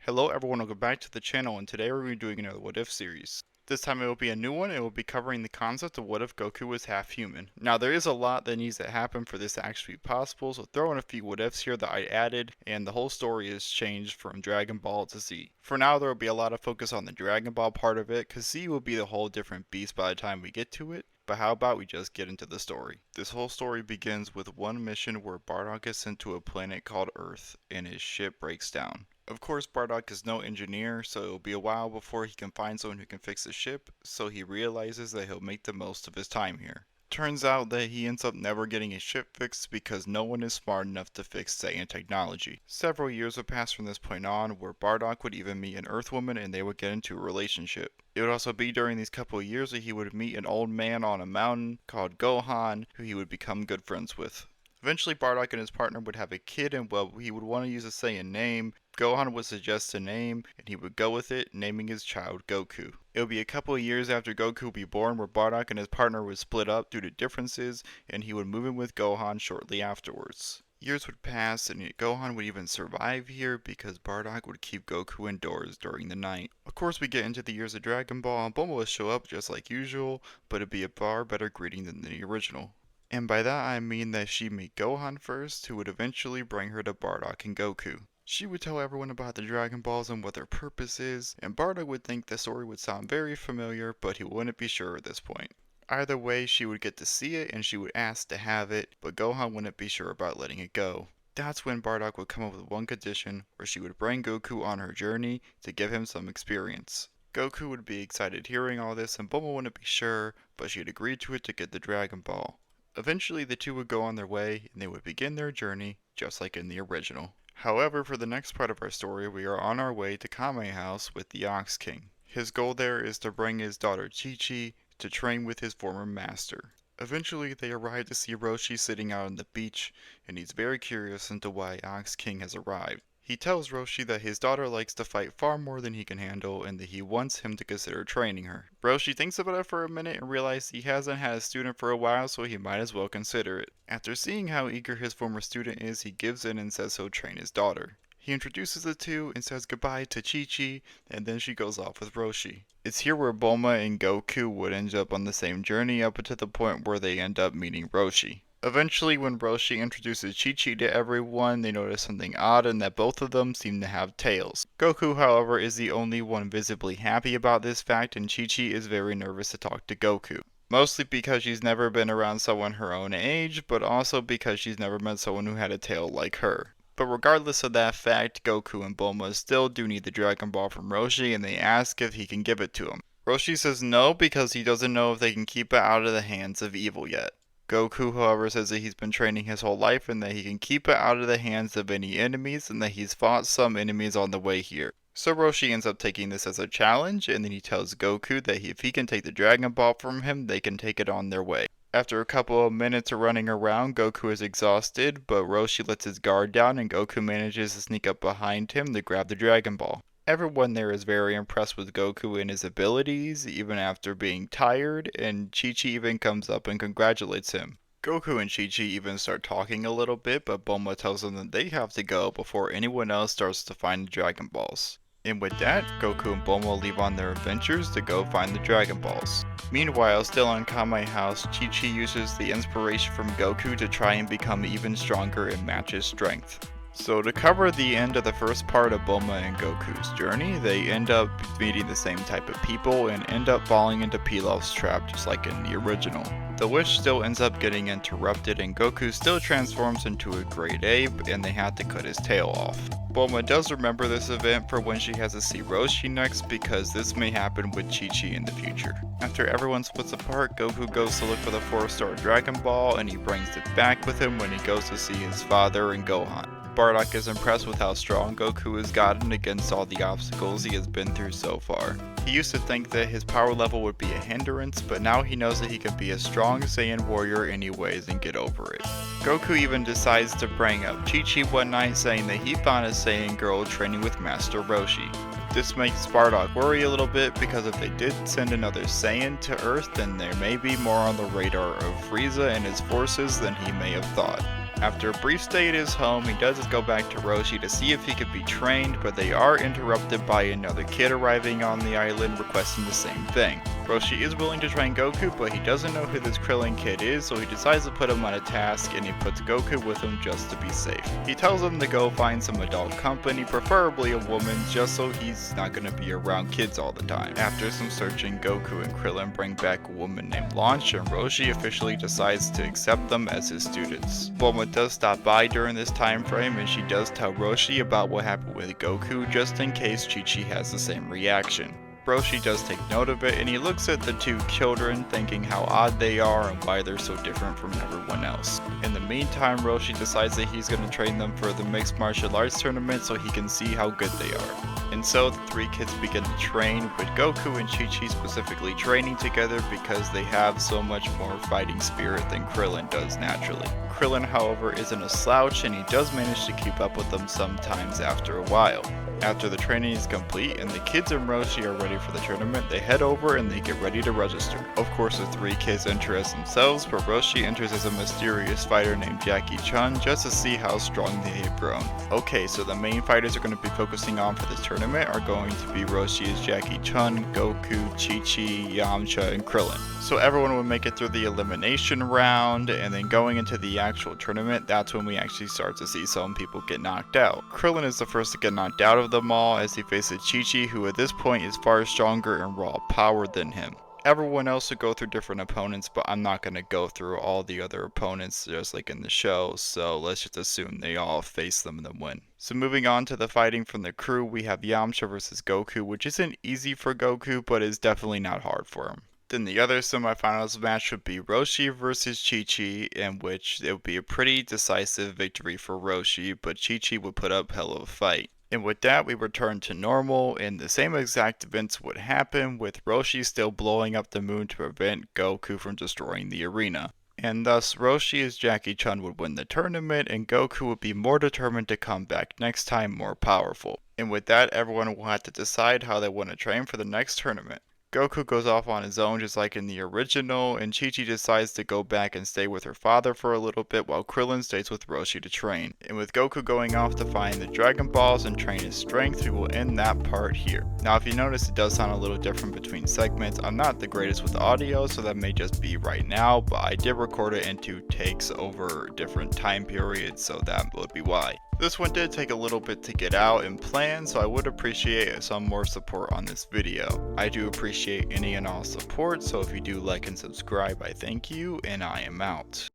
Hello everyone, welcome back to the channel, and today we're going to be doing another What If series. This time it will be a new one, and it will be covering the concept of what if Goku was half human. Now there is a lot that needs to happen for this to actually be possible, so throw in a few what ifs here that I added, and the whole story is changed from Dragon Ball to Z. For now there will be a lot of focus on the Dragon Ball part of it, because Z will be a whole different beast by the time we get to it. But how about we just get into the story? This whole story begins with one mission where Bardock is sent to a planet called Earth, and his ship breaks down. Of course, Bardock is no engineer, so it'll be a while before he can find someone who can fix the ship, so he realizes that he'll make the most of his time here. Turns out that he ends up never getting his ship fixed because no one is smart enough to fix Saiyan technology. Several years would pass from this point on, where Bardock would even meet an Earthwoman and they would get into a relationship. It would also be during these couple of years that he would meet an old man on a mountain called Gohan, who he would become good friends with. Eventually, Bardock and his partner would have a kid, and well, he would want to use a Saiyan name. Gohan would suggest a name, and he would go with it, naming his child Goku. It would be a couple of years after Goku would be born where Bardock and his partner would split up due to differences, and he would move in with Gohan shortly afterwards. Years would pass, and Gohan would even survive here because Bardock would keep Goku indoors during the night. Of course, we get into the years of Dragon Ball, and Bulma would show up just like usual, but it'd be a far better greeting than the original. And by that I mean that she'd meet Gohan first, who would eventually bring her to Bardock and Goku. She would tell everyone about the Dragon Balls and what their purpose is, and Bardock would think the story would sound very familiar, but he wouldn't be sure at this point. Either way, she would get to see it and she would ask to have it, but Gohan wouldn't be sure about letting it go. That's when Bardock would come up with one condition, where she would bring Goku on her journey to give him some experience. Goku would be excited hearing all this, and Bulma wouldn't be sure, but she'd agreed to it to get the Dragon Ball. Eventually the two would go on their way, and they would begin their journey, just like in the original. However, for the next part of our story, we are on our way to Kame House with the Ox King. His goal there is to bring his daughter Chi-Chi to train with his former master. Eventually, they arrive to see Roshi sitting out on the beach, and he's very curious into why Ox King has arrived. He tells Roshi that his daughter likes to fight far more than he can handle and that he wants him to consider training her. Roshi thinks about it for a minute and realizes he hasn't had a student for a while, so he might as well consider it. After seeing how eager his former student is, he gives in and says he'll train his daughter. He introduces the two and says goodbye to Chi-Chi, and then she goes off with Roshi. It's here where Bulma and Goku would end up on the same journey up to the point where they end up meeting Roshi. Eventually, when Roshi introduces Chi-Chi to everyone, they notice something odd in that both of them seem to have tails. Goku, however, is the only one visibly happy about this fact, and Chi-Chi is very nervous to talk to Goku. Mostly because she's never been around someone her own age, but also because she's never met someone who had a tail like her. But regardless of that fact, Goku and Bulma still do need the Dragon Ball from Roshi, and they ask if he can give it to him. Roshi says no because he doesn't know if they can keep it out of the hands of evil yet. Goku, however, says that he's been training his whole life and that he can keep it out of the hands of any enemies and that he's fought some enemies on the way here. So Roshi ends up taking this as a challenge, and then he tells Goku that if he can take the Dragon Ball from him, they can take it on their way. After a couple of minutes of running around, Goku is exhausted, but Roshi lets his guard down and Goku manages to sneak up behind him to grab the Dragon Ball. Everyone there is very impressed with Goku and his abilities, even after being tired, and Chi-Chi even comes up and congratulates him. Goku and Chi-Chi even start talking a little bit, but Bulma tells them that they have to go before anyone else starts to find the Dragon Balls. And with that, Goku and Bulma leave on their adventures to go find the Dragon Balls. Meanwhile, still on Kame House, Chi-Chi uses the inspiration from Goku to try and become even stronger and match his strength. So to cover the end of the first part of Bulma and Goku's journey, they end up meeting the same type of people and end up falling into Pilaf's trap just like in the original. The wish still ends up getting interrupted and Goku still transforms into a great ape and they have to cut his tail off. Bulma does remember this event for when she has to see Roshi next because this may happen with Chi-Chi in the future. After everyone splits apart, Goku goes to look for the 4-star Dragon Ball and he brings it back with him when he goes to see his father and Gohan. Bardock is impressed with how strong Goku has gotten against all the obstacles he has been through so far. He used to think that his power level would be a hindrance, but now he knows that he can be a strong Saiyan warrior anyways and get over it. Goku even decides to bring up Chi-Chi one night saying that he found a Saiyan girl training with Master Roshi. This makes Bardock worry a little bit because if they did send another Saiyan to Earth, then there may be more on the radar of Frieza and his forces than he may have thought. After a brief stay at his home, he does go back to Roshi to see if he could be trained, but they are interrupted by another kid arriving on the island requesting the same thing. Roshi is willing to train Goku, but he doesn't know who this Krillin kid is, so he decides to put him on a task and he puts Goku with him just to be safe. He tells him to go find some adult company, preferably a woman, just so he's not going to be around kids all the time. After some searching, Goku and Krillin bring back a woman named Launch, and Roshi officially decides to accept them as his students. Bulma does stop by during this time frame, and she does tell Roshi about what happened with Goku, just in case Chi-Chi has the same reaction. Roshi does take note of it, and he looks at the two children, thinking how odd they are and why they're so different from everyone else. In the meantime, Roshi decides that he's going to train them for the mixed martial arts tournament so he can see how good they are. And so the three kids begin to train, with Goku and Chi-Chi specifically training together because they have so much more fighting spirit than Krillin does naturally. Krillin, however, isn't a slouch, and he does manage to keep up with them sometimes after a while. After the training is complete and the kids and Roshi are ready for the tournament, they head over and they get ready to register. Of course, the three kids enter as themselves, but Roshi enters as a mysterious fighter named Jackie Chun just to see how strong they have grown. Okay, so the main fighters are going to be focusing on for this tournament are going to be Roshi as Jackie Chun, Goku, Chi-Chi, Yamcha, and Krillin. So everyone will make it through the elimination round, and then going into the actual tournament, that's when we actually start to see some people get knocked out. Krillin is the first to get knocked out of them all as he faces Chi-Chi, who at this point is far stronger in raw power than him. Everyone else will go through different opponents, but I'm not going to go through all the other opponents just like in the show, so let's just assume they all face them and then win. So moving on to the fighting from the crew, we have Yamcha versus Goku, which isn't easy for Goku, but is definitely not hard for him. Then the other semifinals match would be Roshi versus Chi-Chi, in which it would be a pretty decisive victory for Roshi, but Chi-Chi would put up hell of a fight. And with that, we return to normal, and the same exact events would happen, with Roshi still blowing up the moon to prevent Goku from destroying the arena. And thus, Roshi as Jackie Chun would win the tournament, and Goku would be more determined to come back next time more powerful. And with that, everyone will have to decide how they want to train for the next tournament. Goku goes off on his own just like in the original, and Chi-Chi decides to go back and stay with her father for a little bit while Krillin stays with Roshi to train. And with Goku going off to find the Dragon Balls and train his strength, we will end that part here. Now if you notice, it does sound a little different between segments. I'm not the greatest with audio, so that may just be right now, but I did record it in 2 takes over different time periods, so that would be why. This one did take a little bit to get out and plan, so I would appreciate some more support on this video. I do appreciate any and all support, so if you do like and subscribe, I thank you, and I am out.